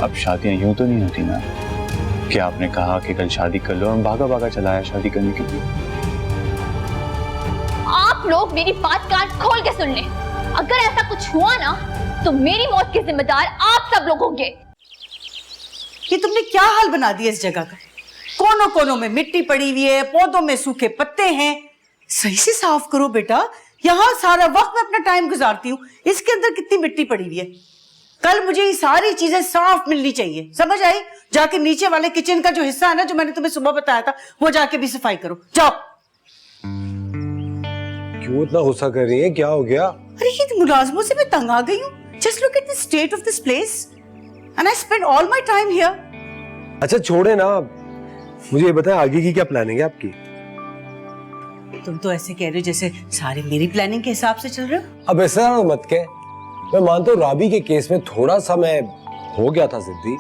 अब शादियां यूं तो नहीं होती ना कि आपने कहा कि कल शादी कर लो और भागा भागा चला आया शादी करने के लिए। आप लोग मेरी बात कान खोल के सुन लें। अगर ऐसा कुछ हुआ ना तो मेरी मौत के जिम्मेदार आप सब लोग होंगे। ये तुमने क्या हाल बना दिया इस जगह का? कोनों कोनों में मिट्टी पड़ी हुई है, पौधों में सूखे पत्ते हैं। सही से साफ करो बेटा। यहाँ सारा वक्त मैं अपना टाइम गुजारती हूँ, इसके अंदर कितनी मिट्टी पड़ी हुई है। कल मुझे ये सारी चीजें साफ मिलनी चाहिए, समझ आई? जाके नीचे वाले किचन का जो हिस्सा है ना, जो मैंने तुम्हें सुबह बताया था, वो जाके भी सफाई करो, जाओ। क्यों इतना गुस्सा कर रही है? क्या हो गया? अरे ये मुलाजमों से मैं तंग आ गई हूँ। Just look at the state of this place and I spend all my time here. अच्छा छोड़े ना, मुझे ये बताएं आगे की क्या प्लानिंग है आपकी? तुम तो ऐसे कह रहे हो जैसे सारे मेरी प्लानिंग के हिसाब से चल रहे हो। अब ऐसा मत कह। मैं मानता हूँ राबी के केस में थोड़ा सा मैं हो गया था जिद्दी,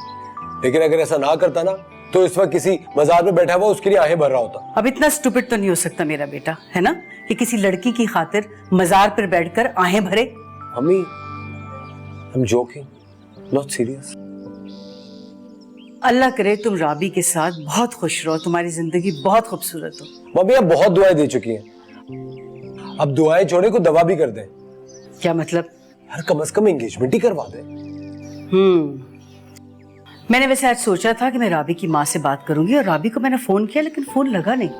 लेकिन अगर ऐसा ना करता ना तो इस वक्त किसी मजार में बैठा हुआ उसके लिए आहें भर रहा होता। अब इतना स्टूपिड तो नहीं हो सकता मेरा बेटा, है ना, कि किसी लड़की की खातिर मजार पर बैठकर आहें भरे। Mummy, I am joking, not serious. अल्लाह करे तुम राबी के साथ बहुत खुश रहो, तुम्हारी जिंदगी बहुत खूबसूरत हो। मम्मी आप बहुत दुआएं दे चुकी हैं, अब दुआएं छोड़े को दवा भी कर दें। क्या मतलब? यार कम से कम एंगेजमेंट ही करवा दें। मैंने वैसे आज सोचा था कि मैं राबी की माँ से बात करूंगी और राबी को मैंने फोन किया, लेकिन फोन लगा नहीं।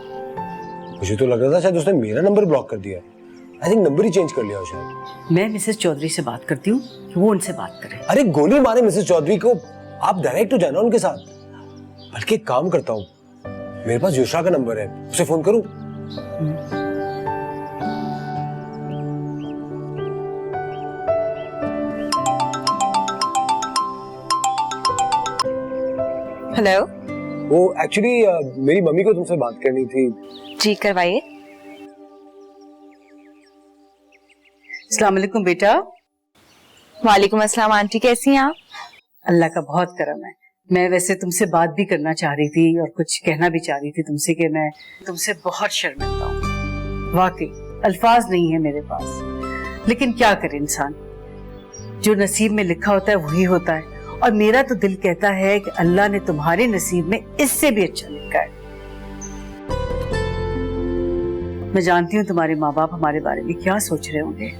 मुझे तो लग रहा था शायद उसने मेरा नंबर ब्लॉक कर दिया। I think number he change कर लिया हो शायद। मैं मिसेस चौधरी से बात करती हूँ, वो उनसे बात करें। अरे गोली मारे मिसेस चौधरी को, आप डायरेक्ट हो जाना उनके साथ। बल्कि एक काम करता हूँ, मेरे पास युषा का नंबर है, उसे फोन करूँ? हेलो। वो एक्चुअली मेरी मम्मी को तुमसे बात करनी थी। जी करवाइए। अस्सलाम वालेकुम बेटा। वालेकुम अस्सलाम आंटी, कैसी हैं आप? अल्लाह का बहुत करम है। मैं वैसे तुमसे बात भी करना चाह रही थी और कुछ कहना भी चाह रही थी तुमसे कि मैं तुमसे बहुत शर्मिंदा हूँ। वाकई अल्फाज नहीं है मेरे पास, लेकिन क्या करे इंसान, जो नसीब में लिखा होता है वही होता है। और मेरा तो दिल कहता है कि अल्लाह ने तुम्हारे नसीब में इससे भी अच्छा लिखा है। मैं जानती हूँ तुम्हारे माँ बाप हमारे बारे में क्या सोच रहे होंगे।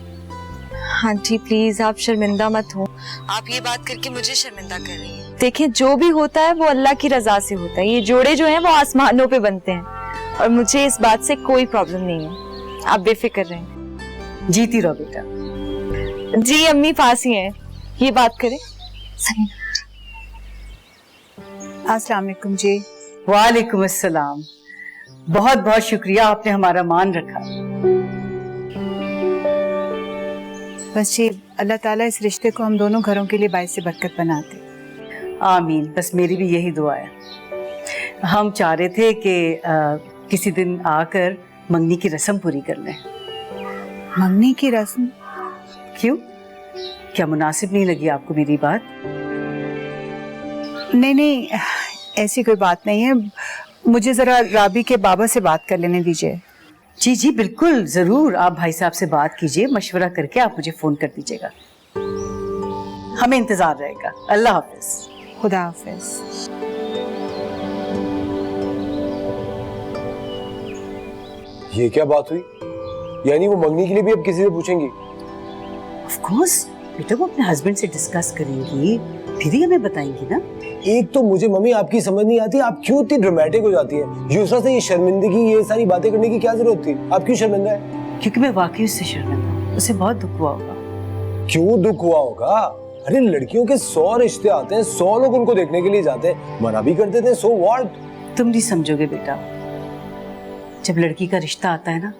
हाँ जी प्लीज आप शर्मिंदा मत हो। आप ये बात करके मुझे शर्मिंदा कर रही हैं। देखिए जो भी होता है वो अल्लाह की रजा से होता है। ये जोड़े जो हैं वो आसमानों पे बनते हैं और मुझे इस बात से कोई प्रॉब्लम नहीं है, आप बेफिक्र रहें। जीती रहो बेटा। जी अम्मी पास ही हैं, ये बात करें। अस्सलाम वालेकुम जी। वालेकुम अस्सलाम। बहुत बहुत शुक्रिया, आपने हमारा मान रखा। बस जी अल्लाह ताला इस रिश्ते को हम दोनों घरों के लिए बाइस से बरकत बनाते। आमीन। बस मेरी भी यही दुआ है। हम चाह रहे थे कि किसी दिन आकर मंगनी की रस्म पूरी कर लें। मंगनी की रस्म? क्यों, क्या मुनासिब नहीं लगी आपको मेरी बात? नहीं, ऐसी कोई बात नहीं है। मुझे जरा राबी के बाबा से बात कर लेने दीजिए। जी जी बिल्कुल, जरूर। आप भाई साहब से बात कीजिए, मशवरा करके आप मुझे फोन कर दीजिएगा। हमें इंतजार रहेगा। अल्लाह हाफिज। खुदा हाफिज। ये क्या बात हुई? यानी वो मंगनी के लिए भी अब किसी से पूछेंगी? ऑफ कोर्स बेटा, वो अपने हस्बैंड से डिस्कस करेंगी, फिर ही हमें बताएंगी ना। एक तो मुझे मम्मी आपकी समझ नहीं आती, आप क्यों इतनी ड्रामेटिक हो जाती है? यूसरा से ये शर्मिंदगी, ये सारी बातें करने की क्या जरूरत थी? आप क्यों शर्मिंदा है? क्योंकि मैं वाकई उससे शर्मिंदा हूं। उसे बहुत दुख हुआ होगा। क्यों दुख हुआ होगा? अरे लड़कियों के 100 रिश्ते आते हैं, 100 लोग उनको देखने के लिए जाते हैं, मना भी कर देते हैं, सो व्हाट? तुम नहीं समझोगे बेटा, जब लड़की का रिश्ता आता है ना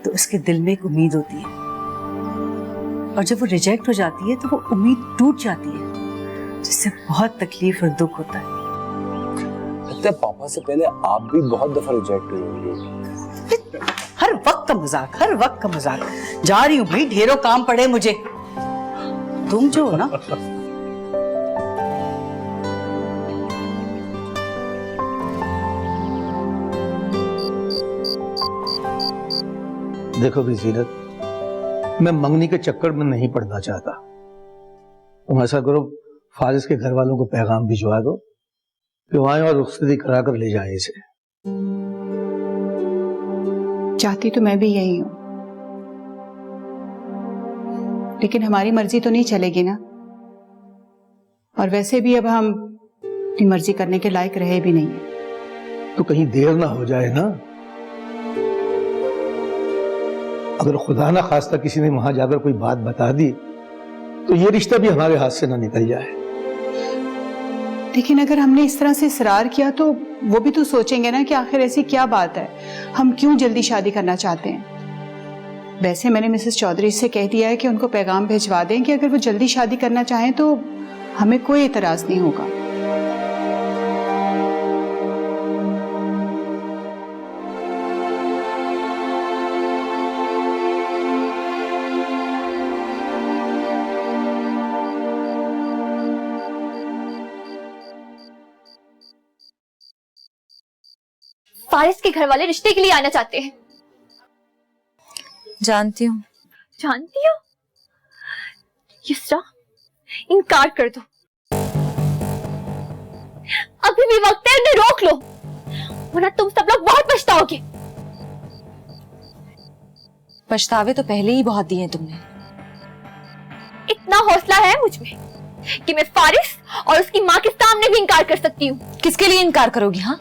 तो उसके दिल में एक उम्मीद होती है, और जब वो रिजेक्ट हो जाती है तो वो उम्मीद टूट जाती है, जिससे बहुत तकलीफ और दुख होता है। लगता है पापा से पहले आप भी बहुत दफा रिजेक्ट हुए होंगे। हर वक्त का मजाक, हर वक्त का मजाक। जा रही हूँ भाई, ढेरों काम पड़े मुझे। तुम जो हो ना, देखो भी जीनत, मैं मंगनी के चक्कर में नहीं पड़ना चाहता। तुम ऐसा करो, फारिस के घर वालों को पैगाम भिजवा दो कि वहां और रुखसती करा कर ले जाए इसे। चाहती तो मैं भी यही हूं, लेकिन हमारी मर्जी तो नहीं चलेगी ना। और वैसे भी अब हम अपनी मर्जी करने के लायक रहे भी नहीं है। तो कहीं देर ना हो जाए ना। अगर खुदा ना खास्ता किसी ने वहां जाकर कोई बात बता दी तो ये रिश्ता भी हमारे हाथ से ना निकल जाए। लेकिन अगर हमने इस तरह से इसरार किया तो वो भी तो सोचेंगे ना कि आखिर ऐसी क्या बात है, हम क्यों जल्दी शादी करना चाहते हैं। वैसे मैंने मिसेस चौधरी से कह दिया है कि उनको पैगाम भिजवा दें कि अगर वो जल्दी शादी करना चाहें तो हमें कोई एतराज नहीं होगा। फारिस के घर वाले रिश्ते के लिए आना चाहते हैं। जानती हूँ। जानती हो? युसरा, इनकार कर दो। अभी भी वक्त है, उन्हें रोक लो, वरना तुम सब लोग बहुत पछताओगे। पछतावे तो पहले ही बहुत दिए तुमने। इतना हौसला है मुझ में कि मैं फारिस और उसकी माँ के सामने भी इनकार कर सकती हूँ। किसके लिए इनकार करोगी? हाँ,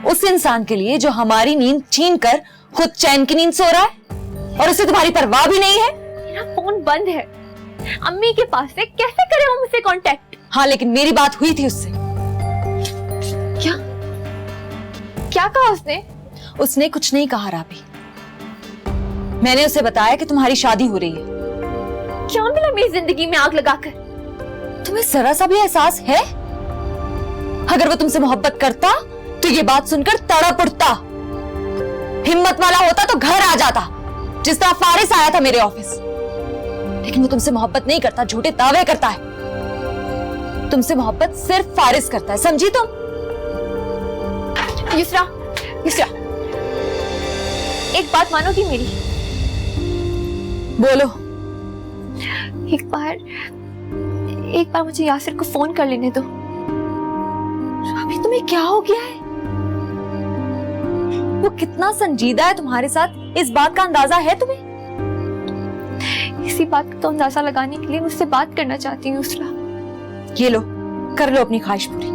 उस इंसान के लिए जो हमारी नींद छीन कर खुद चैन की नींद सो रहा है और उसे तुम्हारी परवाह भी नहीं है। मेरा फोन बंद है, अम्मी के पास है, कैसे करें हम उससे कांटेक्ट? हाँ, लेकिन मेरी बात हुई थी उससे। क्या क्या कहा उसने? उसने कुछ नहीं कहा राबी। मैंने उसे बताया कि तुम्हारी शादी हो रही है। क्या मिला मेरी जिंदगी में आग लगाकर? तुम्हें जरा सा भी एहसास है? अगर वो तुमसे मोहब्बत करता तो ये बात सुनकर तड़प उठता, हिम्मत वाला होता तो घर आ जाता, जिस तरह फारिस आया था मेरे ऑफिस। लेकिन वो तुमसे मोहब्बत नहीं करता, झूठे दावे करता है। तुमसे मोहब्बत सिर्फ फारिस करता है, समझी तुम? युसरा, युसरा, एक बात मानोगी मेरी? बोलो। एक बार मुझे यासिर को फोन कर लेने दो। अभी तुम्हें क्या हो गया है? वो कितना संजीदा है तुम्हारे साथ, इस बात का अंदाजा है तुम्हें? इसी बात का तो अंदाजा लगाने के लिए मुझसे बात करना चाहती हूँ युसरा। ये लो, कर लो अपनी ख्वाहिश पूरी।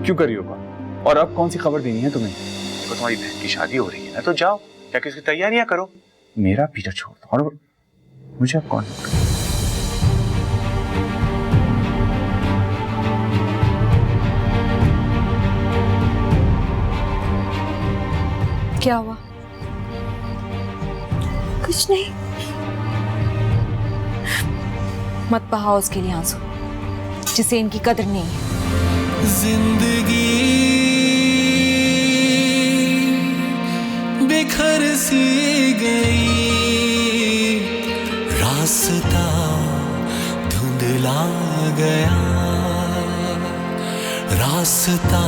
क्यों करी होगा? और अब कौन सी खबर देनी है तुम्हें? देखो तुम्हारी बहन की शादी हो रही है ना, तो जाओ जाके उसकी तैयारियां करो। मेरा पीछा छोड़ दो। और मुझे अब कौन? क्या हुआ? कुछ नहीं। मत बहाओ उसके लिए आंसू, जिसे इनकी कदर नहीं है। जिंदगी बिखर सी गई, रास्ता धुंधला गया, रास्ता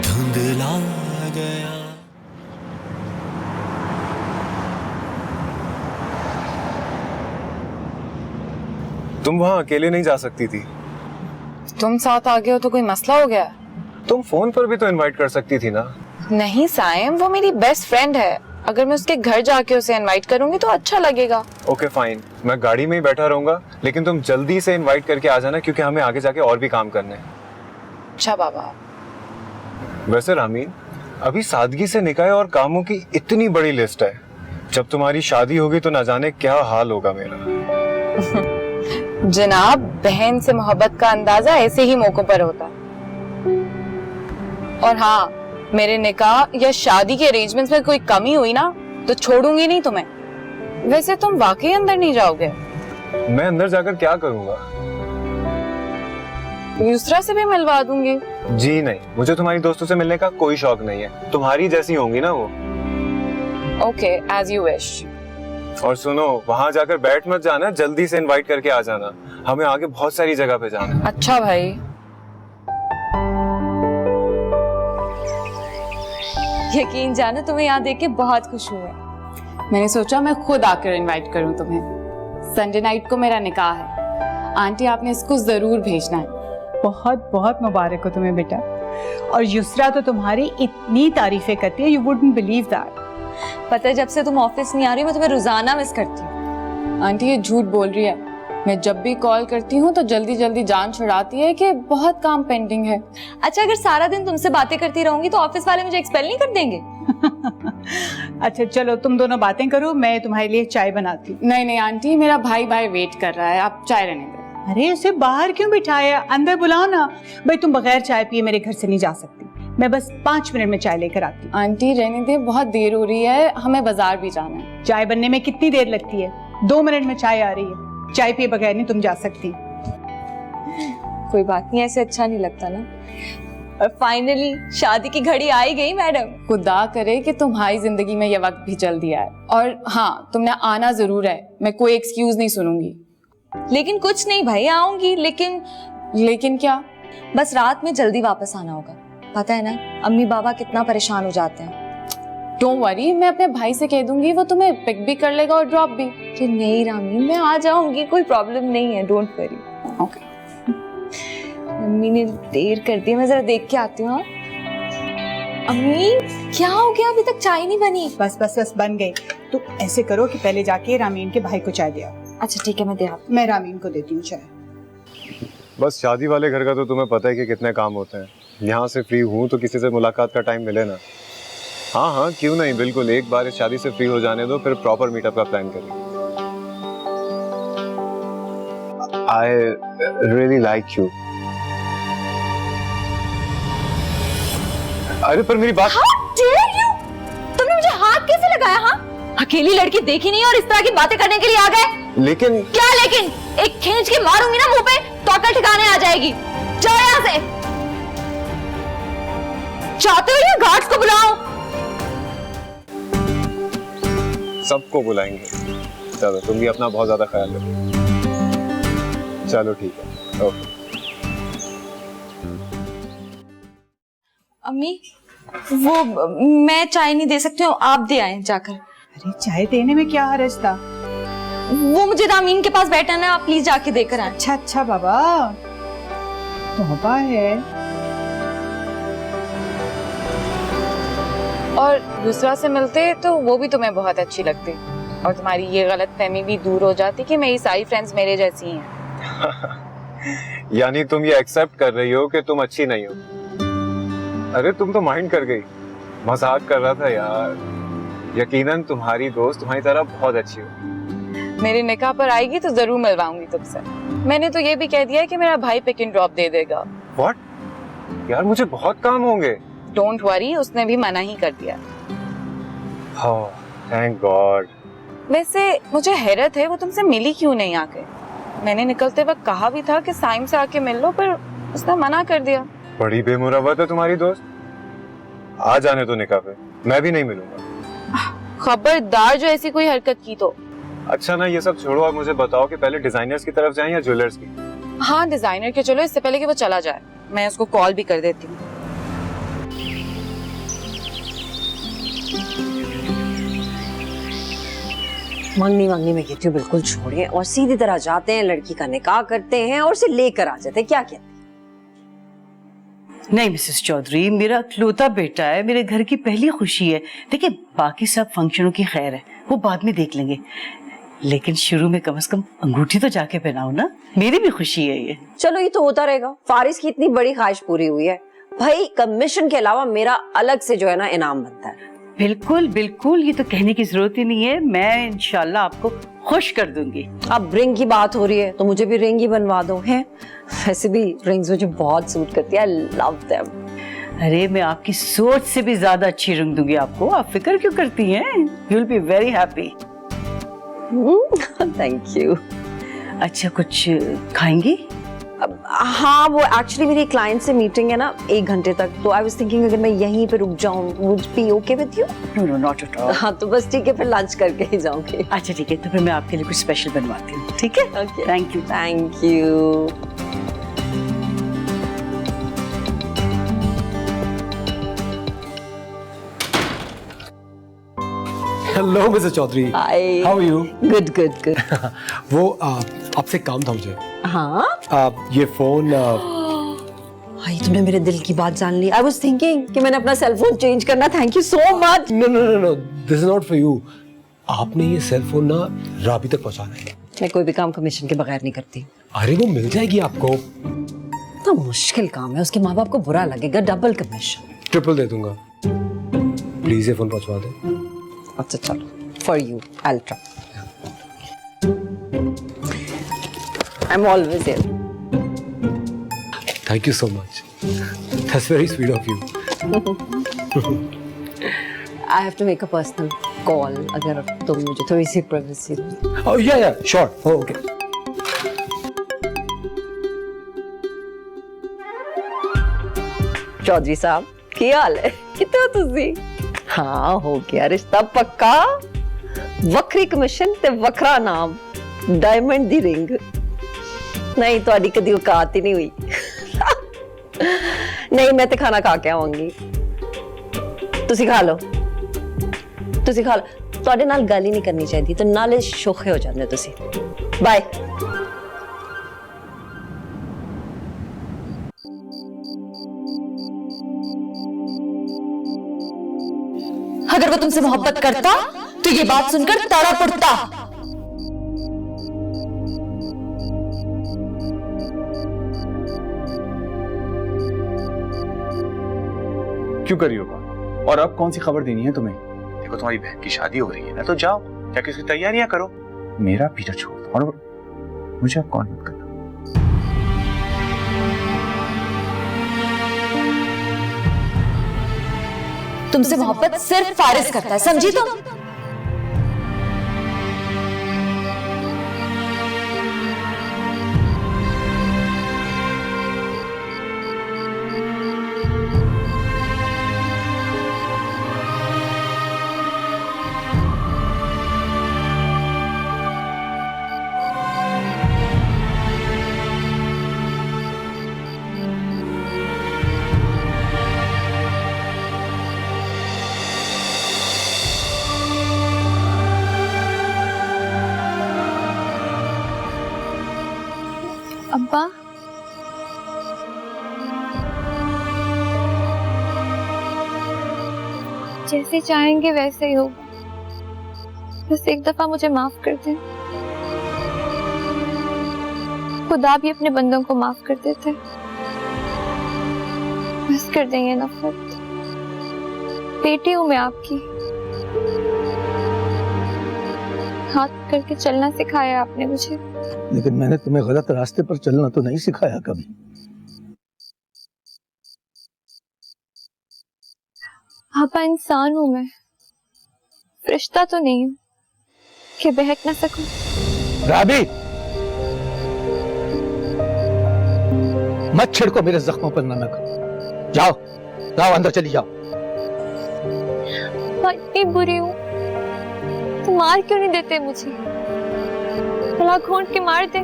धुंधला गया। तुम वहां अकेले नहीं जा सकती थी। तुम साथ आ गए हो तो कोई मसला हो गया? तुम फोन पर भी तो इनवाइट कर सकती थी ना। नहीं साइम, वो मेरी बेस्ट फ्रेंड है। अगर मैं उसके घर जाके उसे इनवाइट करूंगी तो अच्छा लगेगा। ओके फाइन, मैं गाड़ी में ही बैठा रहूंगा, लेकिन तुम जल्दी से इनवाइट करके आ जाना, क्योंकि हमें आगे जाके और भी काम करने हैं। अच्छा बाबा। वैसे रामीन, अभी सादगी से निकाह और कामों की इतनी बड़ी लिस्ट है। जब तुम्हारी शादी होगी तो ना जाने क्या हाल होगा मेरा। जनाब, बहन से मोहब्बत का अंदाजा ऐसे ही मौकों पर होता है। और हाँ, मेरे निकाह या शादी के अरेंजमेंट्स में कोई कमी हुई ना तो छोड़ूंगी नहीं तुम्हें। वैसे तुम वाकई अंदर नहीं जाओगे? मैं अंदर जाकर क्या करूंगा? युसरा से भी मिलवा दूंगी। जी नहीं, मुझे तुम्हारी दोस्तों से मिलने का कोई शौक नहीं है। तुम्हारी जैसी होंगी ना वो। Okay, as you wish. और सुनो, वहां जाकर बैठ मत जाना, जल्दी से इनवाइट करके आ जाना। हमें आगे बहुत सारी जगह पे जाना है। अच्छा भाई। यकीन जानो तुम्हें यहाँ देख के बहुत खुश हुआ है। मैंने सोचा मैं खुद आकर इनवाइट करूं तुम्हें। संडे नाइट को मेरा निकाह है। आंटी आपने इसको जरूर भेजना है। बहुत बहुत मुबारक हो तुम्हें बेटा। और युसरा तो तुम्हारी इतनी तारीफें करती है, यू वुडंट बिलीव दैट। पता है जब से तुम ऑफिस नहीं आ रही मैं तुम्हें रोजाना मिस करती हूँ। आंटी ये झूठ बोल रही है। मैं जब भी कॉल करती हूँ तो जल्दी जल्दी जान छुड़ाती है कि बहुत काम पेंडिंग है। अच्छा अगर सारा दिन तुमसे बातें करती रहूंगी तो ऑफिस वाले मुझे एक्सपेल नहीं कर देंगे? अच्छा चलो तुम दोनों बातें करो, मैं तुम्हारे लिए चाय बनाती हूँ। नहीं नहीं आंटी, मेरा भाई वेट कर रहा है, आप चाय रहने दो। अरे उसे बाहर क्यों बिठाया, अंदर बुलाओ ना। भाई तुम बगैर चाय पिए मेरे घर से नहीं जा सकती। मैं बस 5 मिनट में चाय लेकर आती हूँ। आंटी रहने दे, बहुत देर हो रही है, हमें बाजार भी जाना है। चाय बनने में कितनी देर लगती है? 2 मिनट में चाय आ रही है। चाय पिए बगैर नहीं तुम जा सकती। कोई बात नहीं, ऐसे अच्छा नहीं लगता ना। और फाइनली शादी की घड़ी आ ही गई मैडम। खुदा करे कि तुम्हारी जिंदगी में यह वक्त भी चल दिया है। और हाँ, तुमने आना जरूर है, मैं कोई एक्सक्यूज नहीं सुनूंगी। लेकिन कुछ नहीं भाई, आऊंगी। लेकिन क्या? बस रात में जल्दी वापस आना होगा। पता है ना अम्मी बाबा कितना परेशान हो जाते हैं। डोंट वरी, मैं अपने भाई से कह दूंगी, वो तुम्हें पिक भी कर लेगा और ड्रॉप भी। अरे नहीं रामीन, मैं आ जाऊंगी, कोई प्रॉब्लम नहीं है, डोंट वरी। ओके। अम्मी ने देर कर दी, मैं जरा देख के आती हूँ। अम्मी क्या हो गया, अभी तक चाय नहीं बनी? बस बस बस बन गई। तो ऐसे करो कि पहले जाके रामीन के भाई को चाय दे आओ। अच्छा ठीक है, मैं दे आती। मैं रामीन को देती हूँ चाय। बस शादी वाले घर का तो तुम्हें पता है कि कितने काम होते हैं। यहाँ से फ्री हूँ तो किसी से मुलाकात का टाइम मिले ना। हाँ हाँ क्यों नहीं, बिल्कुल। एक बार इस शादी से फ्री हो जाने दो, फिर प्रॉपर मीटअप का प्लान करेंगे। I really like you. अरे पर मेरी बात। How dare you? तुमने मुझे हाथ कैसे लगाया? हाँ, अकेली लड़की देखी नहीं और इस तरह की बातें करने के लिए आ गए। लेकिन क्या लेकिन? एक खींच के मारूंगी ना मुंह पे तो अकल ठिकाने आ जाएगी। जाओ यहाँ से। चाहते हो या गार्ड्स को बुलाओ? सबको बुलाएंगे। चलो तुम भी अपना बहुत ज्यादा ख्याल रखो। चलो ठीक है, ओके। अम्मी वो मैं चाय नहीं दे सकती हूँ, आप दे आए जाकर। अरे चाय देने में क्या हर्ज था? वो मुझे रामीन के पास बैठा है, आप प्लीज जाके देकर आए। अच्छा अच्छा बाबा, तौबा है। और दूसरा से मिलते तो वो भी तुम्हें बहुत अच्छी लगती और तुम्हारी ये गलतफहमी भी दूर हो जाती कि मेरी सारी फ्रेंड्स मेरे जैसी हैं। यानी तुम ये एक्सेप्ट कर रही हो कि तुम अच्छी नहीं हो? अरे तुम तो माइंड कर गई, मजाक कर रहा था यार। यकीनन तुम्हारी दोस्त तुम्हारी तरह बहुत अच्छी हो। मेरे निकाह पर आएगी तो जरूर मिलवाऊंगी तुमसे। मैंने तो ये भी कह दिया है कि मेरा भाई पिक एंड ड्रॉप दे देगा। व्हाट? यार मुझे बहुत काम होंगे। डोंट वरी, उसने भी मना ही कर दिया। हाँ, थैंक गॉड। वैसे मुझे हैरत है वो तुमसे मिली क्यों नहीं आके? मैंने निकलते वक्त कहा भी था कि साइम से आके मिल लो, पर उसने मना कर दिया। बड़ी बेमुरवत है तुम्हारी दोस्त। आ जाने तो निकाह पे, मैं भी नहीं मिलूंगा। खबरदार जो ऐसी कोई हरकत की तो। अच्छा ना, ये सब छोड़ो और मुझे बताओ कि पहले डिजाइनर्स की तरफ जाएं या ज्वेलर्स की? हाँ डिजाइनर के चलो, इससे पहले कि वो चला जाए। मैं उसको कॉल भी कर देती हूँ। मंगनी मंगनी में कहती हूँ बिल्कुल छोड़िए और सीधी तरह जाते हैं, लड़की का निकाह करते हैं और उसे लेकर आ जाते हैं। क्या कहते हैं? नहीं मिसेस चौधरी, मेरा इकलौता बेटा है, मेरे घर की पहली खुशी है। देखिए बाकी सब फंक्शनों की खैर है, वो बाद में देख लेंगे, लेकिन शुरू में कम से कम अंगूठी तो जाके पहनाओ ना, मेरी भी खुशी है ये। चलो ये तो होता रहेगा। फारिस की इतनी बड़ी ख्वाहिश पूरी हुई है भाई, कमीशन के अलावा मेरा अलग से जो है ना इनाम बनता है। बिल्कुल बिल्कुल, ये तो कहने की जरूरत ही नहीं है, मैं इंशाल्लाह आपको खुश कर दूंगी। अब रिंग की बात हो रही है तो मुझे भी रिंग ही बनवा दो। है वैसे भी रिंग्स मुझे बहुत सूट करती है, आई लव देम। अरे मैं आपकी सोच से भी ज्यादा अच्छी रिंग दूंगी आपको, आप फिक्र क्यों करती हैं? You will be very happy. Thank you. अच्छा कुछ खाएंगी? हाँ वो एक्चुअली मेरी क्लाइंट से मीटिंग है ना 1 घंटे तक, तो आई वाज थिंकिंग अगर मैं यहीं पे रुक जाऊं would be okay with you? No no not at all. हाँ तो बस ठीक है, फिर लंच करके ही जाऊंगी। अच्छा ठीक है, तो फिर मैं आपके लिए कुछ स्पेशल बनवाती हूँ, ठीक है? Okay thank you. Thank you. Hello mister Chaudhary, hi. How are you? Good good good. वो आपसे काम था मुझे। हाँ ये फोन भाई, तुमने मेरे दिल की बात जान ली। आई वाज थिंकिंग कि मैंने अपना सेल फोन चेंज करना। Thank you so much. No no no no, this is not for you. आपने ये सेल फोन ना राबी तक पहुंचाना है। मैं कोई भी काम कमीशन के बगैर नहीं करती। अरे वो मिल जाएगी आपको। इतना मुश्किल काम है, उसके माँ बाप को बुरा लगेगा। Double commission. ट्रिपल दे दूंगा। प्लीज ये फोन पहुंचवा दे। अच्छा चलो, for you I will try. I am always here. Thank you so much, that's very sweet of you. I have to make a personal call, अगर तुम मुझे थोड़ी सी प्राइवेसी दो। ओह या श्योर, ओके। चौधरी साहब की हाल है? कितने हो तुसी? हाँ हो गया रिश्ता पक्का। वक्री कमीशन ते वखरा नाम, डायमंड दी रिंग। नहीं ਤੁਹਾਡੀ कदी औकात ही नहीं हुई। नहीं मैं तो खाना खा के आवांगी। तुसी खा लो, तुसी खा लो। ਤੁਹਾਡੇ ਨਾਲ ਗੱਲ ਹੀ नहीं करनी चाहिए तो नाले शोखे हो जाते तुसी। बाय। अगर वो तुमसे मोहब्बत करता तो ये बात सुनकर ताड़ा पड़ता। क्यों करी होगा? और अब कौन सी खबर देनी है तुम्हें? देखो तुम्हारी बहन की शादी हो रही है ना, तो जाओ जाके उसकी तैयारियां करो। मेरा पीछा छोड़ दो और मुझे अब कॉल मत करना। तुमसे मोहब्बत सिर्फ फारिस करता है, समझी तुम? अब्बा, जैसे चाहेंगे वैसे ही होगा। बस एक दफा मुझे माफ कर दें। खुदा भी अपने बंदों को माफ कर देते। बस कर दें ये नफरत। बेटी हूं मैं आपकी। हाथ करके चलना सिखाया आपने मुझे। लेकिन मैंने तुम्हें गलत रास्ते पर चलना तो नहीं सिखाया कभी। पापा, इंसान हूं मैं, फरिश्ता तो नहीं हूं कि बहक ना सकूं। राबी, मत छिड़को मेरे जख्मों पर नमक। जाओ जाओ, अंदर चली जाओ। इतनी बुरी हूं तो मार क्यों नहीं देते मुझे? गला घोंट के मार दे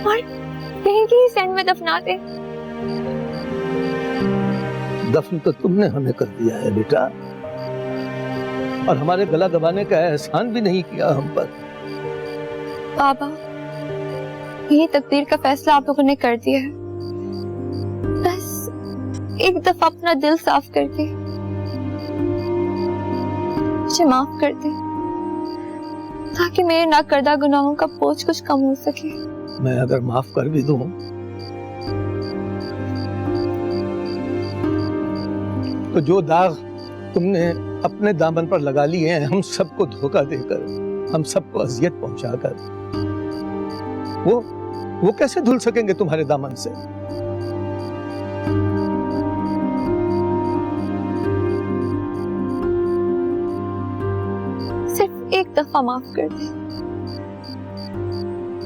और कहीं की सैंड में दफना दे। दफन तो तुमने हमें कर दिया है बेटा, और हमारे गला दबाने का एहसान भी नहीं किया हम पर। बाबा, यही तकदीर का फैसला आप लोगों ने कर दिया है। बस एक दफा अपना दिल साफ करके मुझे माफ कर दे, ताकि मेरे नाकर्दा गुनाहों का बोझ कुछ कम हो सके। मैं अगर माफ कर भी दूं तो जो दाग तुमने अपने दामन पर लगा लिए हैं, हम सबको धोखा देकर, हम सबको अजियत पहुंचाकर, वो कैसे धुल सकेंगे तुम्हारे दामन से? सिर्फ एक दफा माफ कर दे।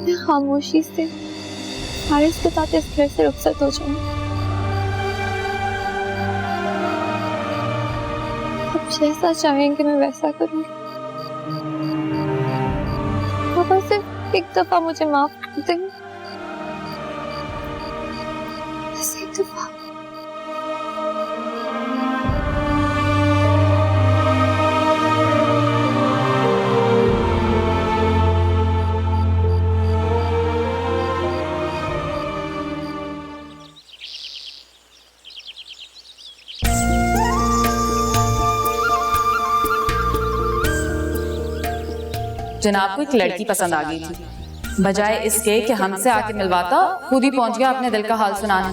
मैं खामोशी से हारिस के साथ इस घर से रुखसत हो जाऊं। अब जैसा चाहेंगे मैं वैसा करूंगी। पापा, सिर्फ एक दफा मुझे माफ कर देंगे, बस एक दफा। जनाब को एक लड़की पसंद आ गई थी। बजाय इसके कि हमसे आके मिलवाता, खुद ही पहुंच गया अपने दिल का हाल सुनाने।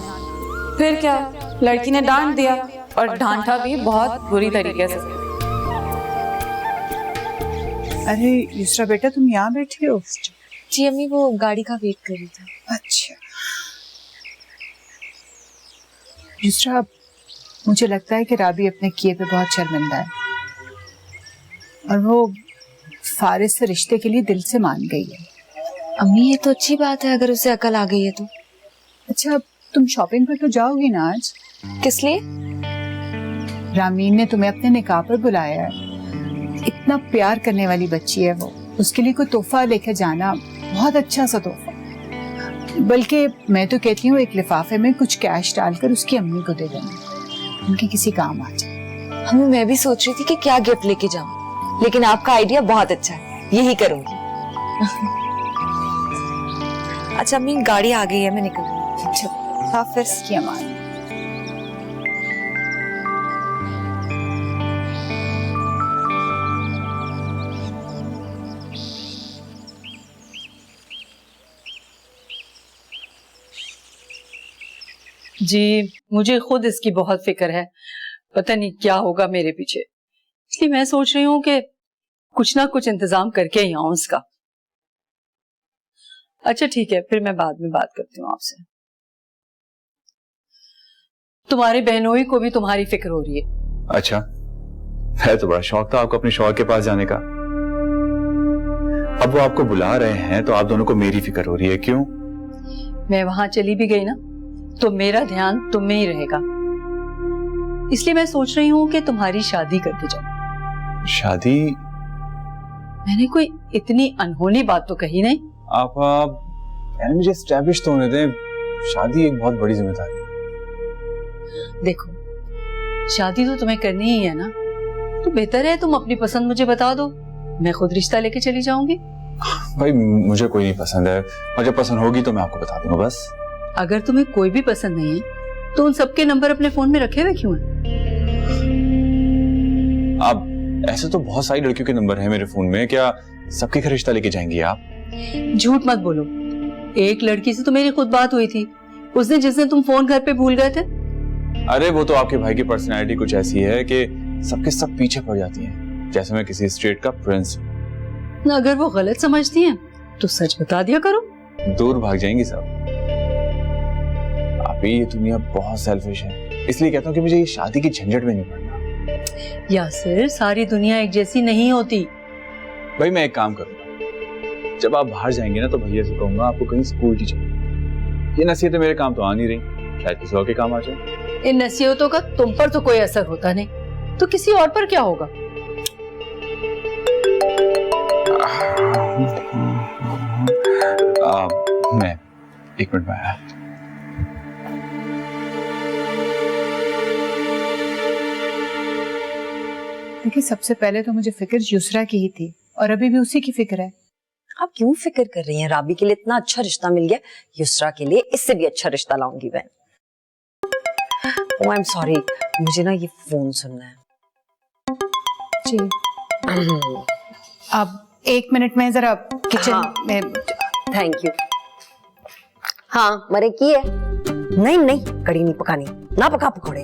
फिर क्या, लड़की ने डांट दिया, और डांटा भी बहुत बुरी तरीके से। अरे युसरा बेटा, तुम यहाँ बैठी हो? जी अम्मी, वो गाड़ी का वेट कर रही थी। अच्छा युसरा, मुझे लगता है कि राबी अपने किए पे बहुत शर्मिंदा है और वो फारिस से रिश्ते के लिए दिल से मान गई है। अम्मी ये तो अच्छी बात है अगर उसे अकल आ गई है तो। अच्छा, तुम शॉपिंग पर तो जाओगी ना आज? किस लिए? रामीन ने तुम्हें अपने निकाह पर बुलाया है। इतना प्यार करने वाली बच्ची है वो, उसके लिए कोई तोहफा लेकर जाना, बहुत अच्छा सा तोहफा। बल्कि मैं तो कहती हूँ एक लिफाफे में कुछ कैश डालकर उसकी अम्मी को दे देना, उनके किसी काम आ जाए। अम्मी मैं भी सोच रही थी कि क्या गिफ्ट लेके जाऊं, लेकिन आपका आइडिया बहुत अच्छा है, यही करूंगी। अच्छा अम्मी, गाड़ी आ गई है, मैं निकल रही हूँ। अच्छा, हाफिज की अमान। जी, मुझे खुद इसकी बहुत फिक्र है, पता नहीं क्या होगा मेरे पीछे, इसलिए मैं सोच रही हूँ कि कुछ ना कुछ इंतजाम करके ही आऊं उसका। अच्छा ठीक है, फिर मैं बाद में बात करती हूँ आपसे। तुम्हारे बहनोई को भी तुम्हारी फिक्र हो रही है। अच्छा, है तो बड़ा शौक था आपको अपने शौहर के पास जाने का। अब वो आपको बुला रहे हैं तो आप दोनों को मेरी फिक्र हो रही है, क्यों? मैं वहां चली भी गई ना तो मेरा ध्यान तुम में ही रहेगा, इसलिए मैं सोच रही हूँ कि तुम्हारी शादी करके जाऊं। शादी? मैंने कोई इतनी अनहोनी बात तो कही नहीं। आप यानी मुझे एस्टैब्लिश तो होने दें, शादी एक बहुत बड़ी जिम्मेदारी है। देखो, शादी तो तुम्हें करनी ही है ना, तो बेहतर है तुम अपनी पसंद मुझे बता दो, मैं खुद रिश्ता लेके चली जाऊंगी। भाई मुझे कोई नहीं पसंद है, और जब पसंद होगी तो मैं आपको बता दूंगा बस। अगर तुम्हें कोई भी पसंद नहीं है तो उन सबके नंबर अपने फोन में रखे हुए क्यों हैं? आप ऐसे तो बहुत सारी लड़कियों के नंबर हैं मेरे फोन में, क्या सबके घर रिश्ता लेके जाएंगी आप? झूठ मत बोलो, एक लड़की से तो मेरी खुद बात हुई थी उस दिन जिसने तुम फोन घर पे भूल गए थे। अरे वो तो आपके भाई की पर्सनैलिटी कुछ ऐसी है कि सबके सब पीछे पड़ जाती हैं, जैसे मैं किसी स्टेट का प्रिंस। अगर वो गलत समझती हैं तो सच बता दिया करो। दूर भाग जाएंगी सब। आप ये दुनिया बहुत सेल्फिश है, इसलिए कहता हूँ कि मुझे ये शादी की झंझट में नहीं पड़ना। यासिर, सारी दुनिया एक जैसी नहीं होती। भाई मैं एक काम करूंगा, जब आप बाहर जाएंगे ना तो भैया से कहूंगा आपको कहीं स्कूल टीचर। ये नसीहतें मेरे काम तो आ नहीं रही, शायद किसी और के काम आ जाए। इन नसीहतों का तुम पर तो कोई असर होता नहीं, तो किसी और पर क्या होगा? मैं 1 मिनट में आया। देखिए, सबसे पहले तो मुझे फिक्र युसरा की ही थी और अभी भी उसी की फिक्र है। आप क्यों फिक्र कर रही हैं? राबी के लिए इतना अच्छा रिश्ता मिल गया, युसरा के लिए इससे भी अच्छा रिश्ता लाऊंगी मैं। ओह आई एम सॉरी, मुझे ना ये फोन सुनना है। जी अब 1 मिनट में जरा किचन में। Thank you. हाँ मरे की है? नहीं नहीं, कड़ी नहीं पकानी, ना पका पकौड़े।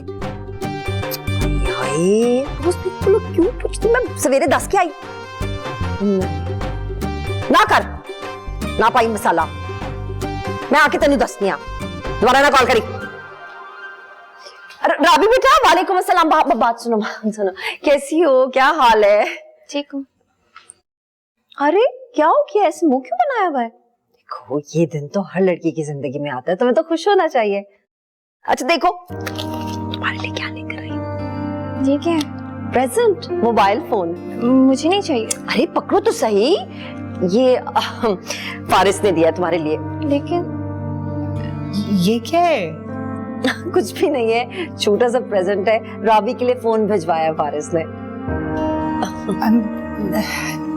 हाय क्यों पूछती, मैं सवेरे 10 के आई। ना कर ना पाई मसाला, मैं आके तेन दसनी आ, दोबारा ना कॉल करी। राबी बेटा, वालेकुम अस्सलाम। बात सुनो, कैसी हो, क्या हाल है? ठीक हूँ। अरे क्या हो गया, ऐसे मुंह क्यों बनाया हुआ है? देखो ये दिन तो हर लड़की की जिंदगी में आता है, तुम्हें तो खुश होना चाहिए। अच्छा देखो तुम्हारे लिए क्या लेकर आई हूँ। ये क्या है? Present, mobile phone. मुझे नहीं चाहिए। अरे पकड़ो तो सही, ये फारिस ने दिया तुम्हारे लिए। लेकिन ये क्या है? कुछ भी नहीं है, छोटा सा प्रेजेंट है, राबी के लिए फोन भिजवाया फारिस ने।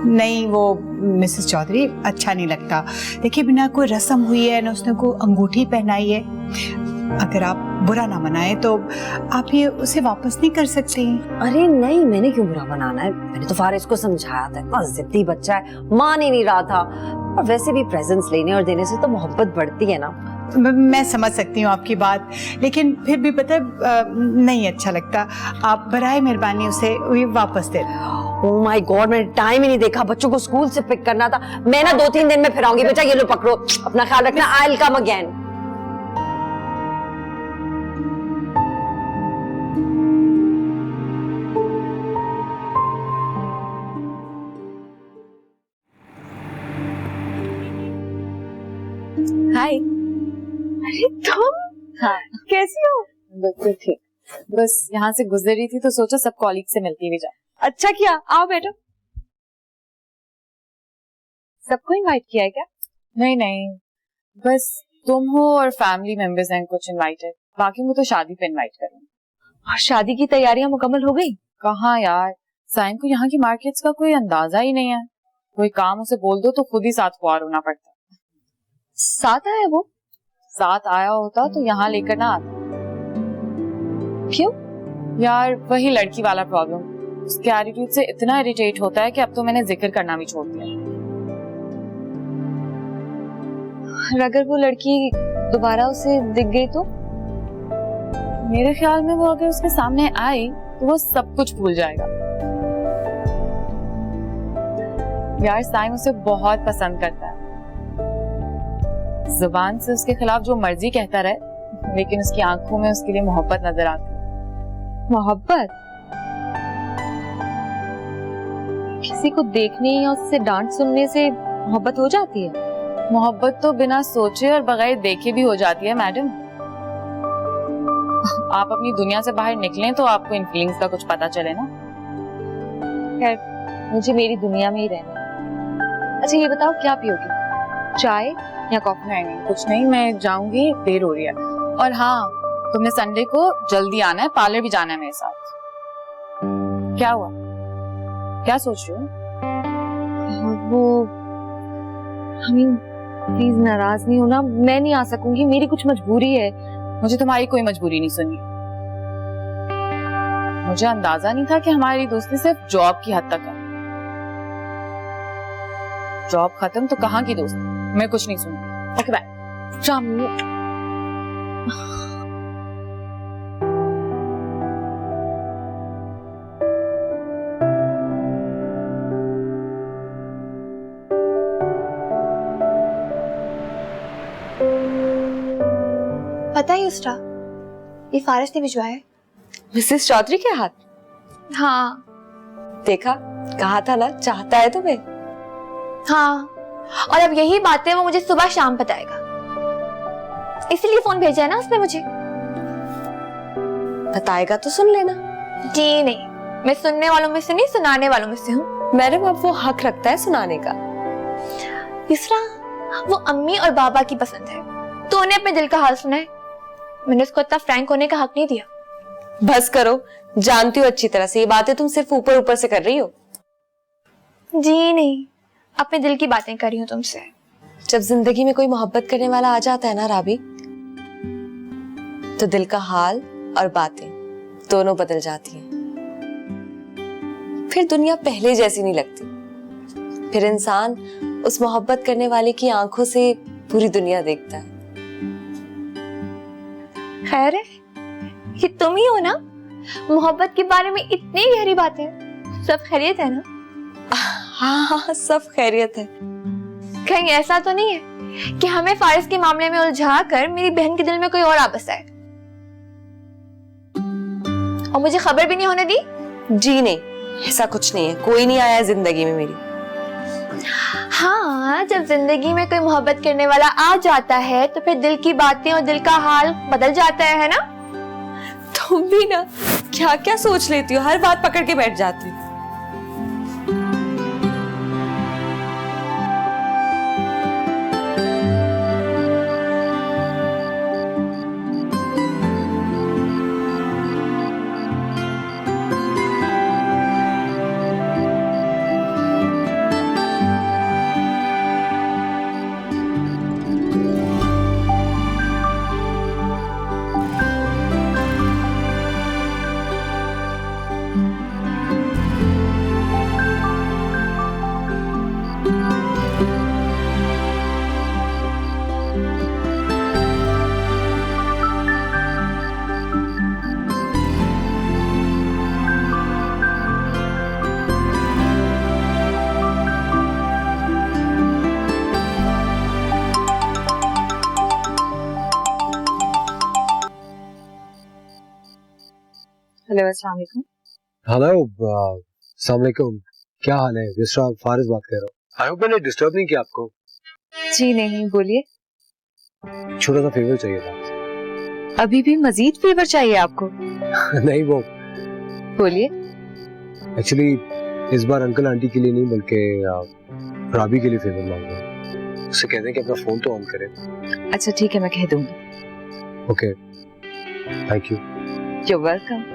नहीं वो मिसेस चौधरी अच्छा नहीं लगता। देखिए बिना कोई रस्म हुई है ना उसने को अंगूठी पहनाई है, अगर आप बुरा ना मनाए तो आप ये उसे वापस नहीं कर सकती। अरे नहीं, मैंने क्यों बुरा बनाना है? मैंने तो फारिस को समझाया था, इतना जिद्दी बच्चा है, मान ही नहीं रहा था। और वैसे भी प्रेजेंट्स लेने और देने से तो मोहब्बत बढ़ती है ना। मैं समझ सकती हूँ आपकी बात, लेकिन फिर भी पता है नहीं अच्छा लगता। आप बराए मेहरबानी उसे ये वापस दे। ओह माय गॉड, मैंने टाइम ही नहीं देखा, बच्चों को स्कूल से पिक करना था। मैं ना 2-3 दिन में फिर आऊंगी। बेटा ये लो पकड़ो, अपना ख्याल रखना। I will come again. Hi. अरे तुम? हाँ, कैसी हो? बिल्कुल ठीक। बस यहाँ से गुजर रही थी तो सोचा सब कॉलीग से मिलती हुई जाऊं। अच्छा किया, आओ बैठो। सबको इनवाइट किया है क्या? नहीं नहीं, बस तुम हो और फैमिली मेंबर्स हैं कुछ इनवाइटेड, बाकी को तो शादी पे इनवाइट करूंगी। और शादी की तैयारियां मुकम्मल हो गई? कहाँ यार, साइन को यहाँ की मार्केट्स का कोई अंदाजा ही नहीं है। कोई काम उसे बोल दो तो खुद ही साथ ख्वार होना पड़ता। साथ आया वो? साथ आया होता तो यहाँ लेकर ना आता। क्यों? यार वही लड़की वाला प्रॉब्लम, उसके एटीट्यूड से इतना इरिटेट होता है कि अब तो मैंने जिक्र करना भी छोड़ दिया। और अगर वो लड़की दोबारा उसे दिख गई तो? मेरे ख्याल में वो अगर उसके सामने आई तो वो सब कुछ भूल जाएगा। यार साइम उसे बहुत पसंद करता है, जुबान से उसके खिलाफ जो मर्जी कहता रहे, लेकिन उसकी आंखों में उसके लिए मोहब्बत नजर आती है। मोहब्बत? किसी को देखने या उससे डांट सुनने से मोहब्बत हो जाती है? मोहब्बत तो बिना सोचे और बगैर देखे भी हो जाती है मैडम। आप अपनी दुनिया से बाहर निकलें तो आपको इन फीलिंग्स का कुछ पता चले ना। खैर मुझे मेरी दुनिया में ही रहना। अच्छा ये बताओ क्या पियोगी, चाय या कॉफी? नहीं कुछ नहीं, मैं जाऊंगी, देर हो रही है। और हाँ, तुमने संडे को जल्दी आना है, पार्लर भी जाना है मेरे साथ। क्या हुआ, क्या सोच रही हो? वो प्लीज नाराज नहीं होना, मैं नहीं आ सकूंगी, मेरी कुछ मजबूरी है। मुझे तुम्हारी कोई मजबूरी नहीं सुननी। मुझे अंदाजा नहीं था कि हमारी दोस्ती सिर्फ जॉब की हद तक है। जॉब खत्म तो कहाँ की दोस्ती, मैं कुछ नहीं सुनूंगी। Okay bye. पता है युस्रा, ये फारिस ने भिजवाया है। मिसेस चौधरी के हाथ? हाँ। देखा, कहा था ना चाहता है तुम्हें। हाँ, और अब यही बातें वो मुझे सुबह शाम बताएगा, इसीलिए फोन भेजा है ना उसने मुझे। बताएगा तो सुन लेना। जी नहीं, मैं सुनने वालों में से नहीं, सुनाने वालों में से हूँ। मैडम अब वो हक रखता है सुनाने का। युस्रा, वो अम्मी और बाबा की पसंद है, तो उन्हें अपने दिल का हाल सुनाए। मैंने उसको इतना फ्रैंक होने का हक नहीं दिया। बस करो, जानती हो अच्छी तरह से ये बातें तुम सिर्फ ऊपर ऊपर से कर रही हो। जी नहीं, अपने दिल की बातें कर रही हूँ तुमसे। जब जिंदगी में कोई मोहब्बत करने वाला आ जाता है ना राबी, तो दिल का हाल और बातें दोनों बदल जाती हैं। फिर दुनिया पहले जैसी नहीं लगती। फिर इंसान उस मोहब्बत करने वाले की आंखों से पूरी दुनिया देखता है। खैर है, ये तुम ही हो ना, मोहब्बत के बारे में इतनी गहरी बातें। सब खैरियत है ना? हाँ हाँ सब खैरियत है। कहीं ऐसा तो नहीं है कि हमें फारिस के मामले में उलझा कर मेरी बहन के दिल में कोई और आ बसा है और मुझे खबर भी नहीं होने दी? जी नहीं, ऐसा कुछ नहीं है, कोई नहीं आया जिंदगी में मेरी। हाँ, जब जिंदगी में कोई मोहब्बत करने वाला आ जाता है तो फिर दिल की बातें और दिल का हाल बदल जाता है ना? तुम भी ना क्या क्या सोच लेती हो, हर बात पकड़ के बैठ जाती हो। हेलो, अस्सलाम वालेकुम। हेलो, अस्सलाम वालेकुम। क्या हाल है? विस्रा, फारिस बात कर रहा हूँ। आई होप मैंने डिस्टर्ब नहीं किया आपको। जी नहीं, बोलिए। छोटा सा फेवर चाहिए था। अभी भी मजीद फेवर चाहिए आपको? नहीं, वो बोलिए। एक्चुअली इस बार अंकल आंटी के लिए नहीं बल्कि राबी के लिए फेवर मांग रहा हूँ। उससे कहते हैं कि अपना फोन तो ऑन करे। अच्छा ठीक है, मैं कह दूंगी। Okay, thank you. You welcome.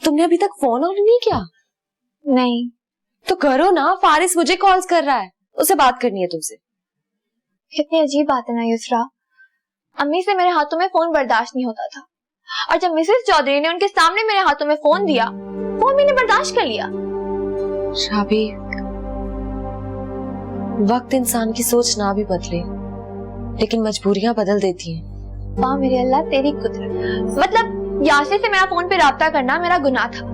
तुमने अभी तक फोन ऑन नहीं किया? नहीं। तो करो ना, फारिस मुझे कॉल्स कर रहा है, उसे बात करनी है तुमसे। कितनी अजीब बात है ना युसरा, अम्मी से मेरे हाथों में फोन बर्दाश्त नहीं होता था, और जब मिसेस चौधरी ने उनके सामने मेरे हाथों में फोन दिया, वो मैंने बर्दाश्त कर लिया। शाबी, वक्त इंसान की सोच ना भी बदले, लेकिन मजबूरियां बदल देती हैं। वाह मेरे अल्लाह, तेरी कुदरत। मतलब यासिर से मेरा फोन पे राब्ता करना मेरा गुनाह था,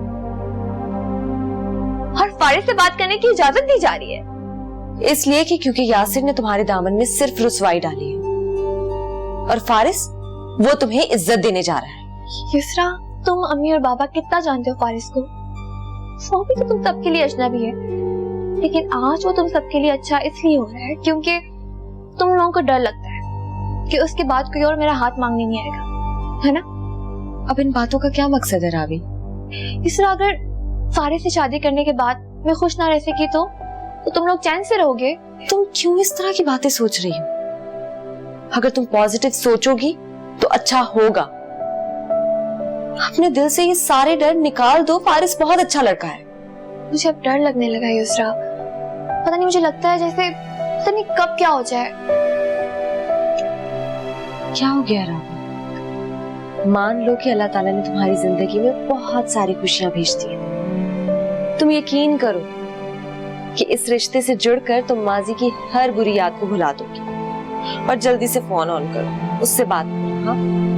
और फारिस से बात करने की इजाजत दी जा रही है। इसलिए कि क्योंकि यासिर ने तुम्हारे दामन में सिर्फ रुसवाई डाली है, और फारिस वो तुम्हें इज्जत देने जा रहा है। युसरा, तुम अम्मी और बाबा कितना जानते हो फारिस को, वो भी तो तुम सबके लिए अजनबी है, लेकिन आज वो तुम सबके लिए अच्छा इसलिए हो रहा है क्योंकि तुम लोगों को डर लगता है कि उसके बाद कोई और मेरा हाथ मांगने नहीं आएगा, है ना? अब इन बातों का क्या मकसद है रावी? इसरा, अगर फारिस से शादी करने के बाद मैं खुश ना रह सकी तो तुम लोग चैन से रहोगे? तुम क्यों इस तरह की बातें सोच रही हो? अगर तुम पॉजिटिव सोचोगी तो अच्छा होगा। अपने दिल से ये सारे डर निकाल दो, फारिस बहुत अच्छा लड़का है। मुझे अब डर लगने लगा है युसरा, पता नहीं, मुझे लगता है जैसे पता नहीं कब क्या हो जाए। क्या हो गया रावी? मान लो कि अल्लाह ताला ने तुम्हारी जिंदगी में बहुत सारी खुशियां भेज दी हैं। तुम यकीन करो कि इस रिश्ते से जुड़कर तुम माजी की हर बुरी याद को भुला दोगी, और जल्दी से फोन ऑन करो, उससे बात करो। हाँ,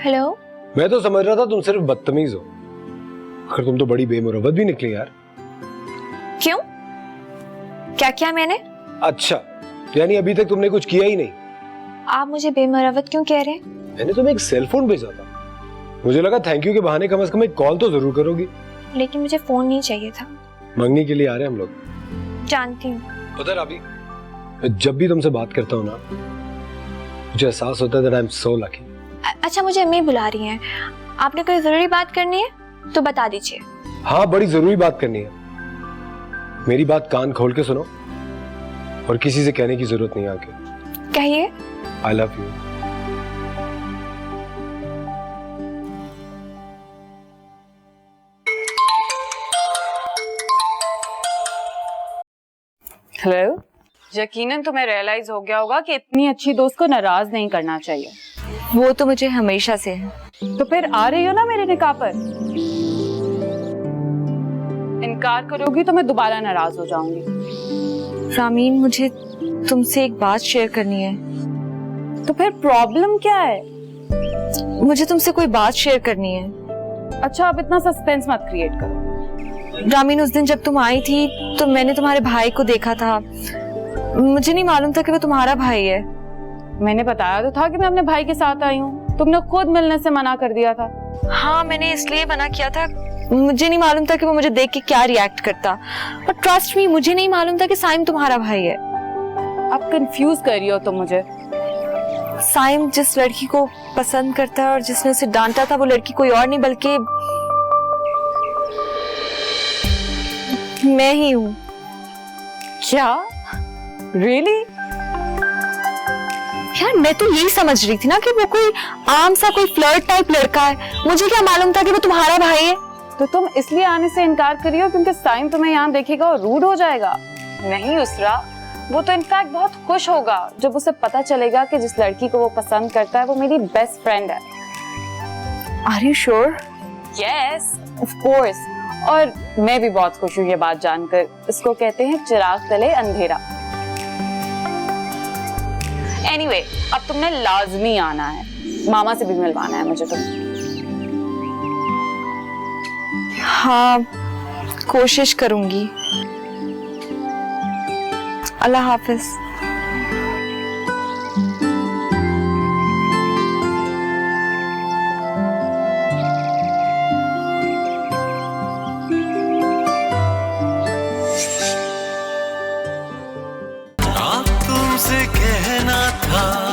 हेलो। मैं तो समझ रहा था तुम सिर्फ बदतमीज हो, अगर तुम तो बड़ी बेमुरव्वत भी निकली यार। क्यों? क्या किया मैंने? अच्छा, यानी अभी तक तुमने कुछ किया ही नहीं? आप मुझे बेमुरव्वत क्यों कह रहे हैं? मैंने तुम्हें एक सेल फोन भेजा था, मुझे लगा थैंक यू के बहाने कम से कम एक कॉल तो जरूर करोगी। लेकिन मुझे फोन नहीं चाहिए था। मंगने के लिए आ रहे हैं हम लोग। जानती हूँ। उधर अभी जब भी तुमसे बात करता हूँ ना, मुझे एहसास होता है that I'm so lucky। अच्छा, मुझे अम्मी बुला रही हैं, आपने कोई जरूरी बात करनी है तो बता दीजिए। हाँ, बड़ी जरूरी बात करनी है। मेरी बात कान खोल के सुनो, और किसी से कहने की जरूरत नहीं आगे। कहिए। I love you। हेलो। यकीनन तुम्हें रियलाइज हो गया होगा कि इतनी अच्छी दोस्त को नाराज नहीं करना चाहिए। वो तो मुझे हमेशा से है। तो फिर आ रही हो ना मेरे निकाह पर? इनकार करोगी तो मैं दोबारा नाराज हो जाऊंगी। रामीन, मुझे तुमसे एक बात शेयर करनी है। तो फिर प्रॉब्लम क्या है? मुझे तुमसे कोई बात शेयर करनी है। अच्छा, अब इतना सस्पेंस मत क्रिएट करो। रामीन, उस दिन जब तुम आई थी तो मैंने तुम्हारे भाई को देखा था। मुझे नहीं मालूम था कि वो तुम्हारा भाई है। मैंने बताया तो था कि मैं अपने भाई के साथ आई हूँ, तुमने खुद मिलने से मना कर दिया था। हाँ, मैंने इसलिए मना किया था, मुझे नहीं मालूम था कि वो मुझे देख के क्या रिएक्ट करता। और ट्रस्ट मी, मुझे नहीं मालूम था कि साइम तुम्हारा भाई है। अब कंफ्यूज कर रही हो तुम मुझे। साइम जिस लड़की को पसंद करता है और जिसने उसे डांटा था वो लड़की कोई और नहीं बल्कि मैं ही हूँ। क्या? रियली? यार मैं तो यही समझ रही थी ना कि वो कोई आम सा कोई फ्लर्ट टाइप लड़का है। मुझे क्या मालूम था कि वो तुम्हारा भाई है। तो तुम इसलिए आने से इनकार कर रही हो क्योंकि साइम तुम्हें यहाँ देखेगा और रूड हो जाएगा? नहीं उसरा, वो तो इनफैक्ट बहुत खुश होगा जब उसे पता चलेगा कि जिस लड़की को वो पसंद करता है वो मेरी बेस्ट फ्रेंड है। Are you sure? Yes of course. और मैं भी बहुत खुश हूँ ये बात जानकर। इसको कहते हैं चिराग तले अंधेरा। एनीवे, अब तुमने लाजमी आना है, मामा से भी मिलवाना है मुझे तुम। हाँ कोशिश करूंगी। अल्लाह हाफिज। तुमसे कहना था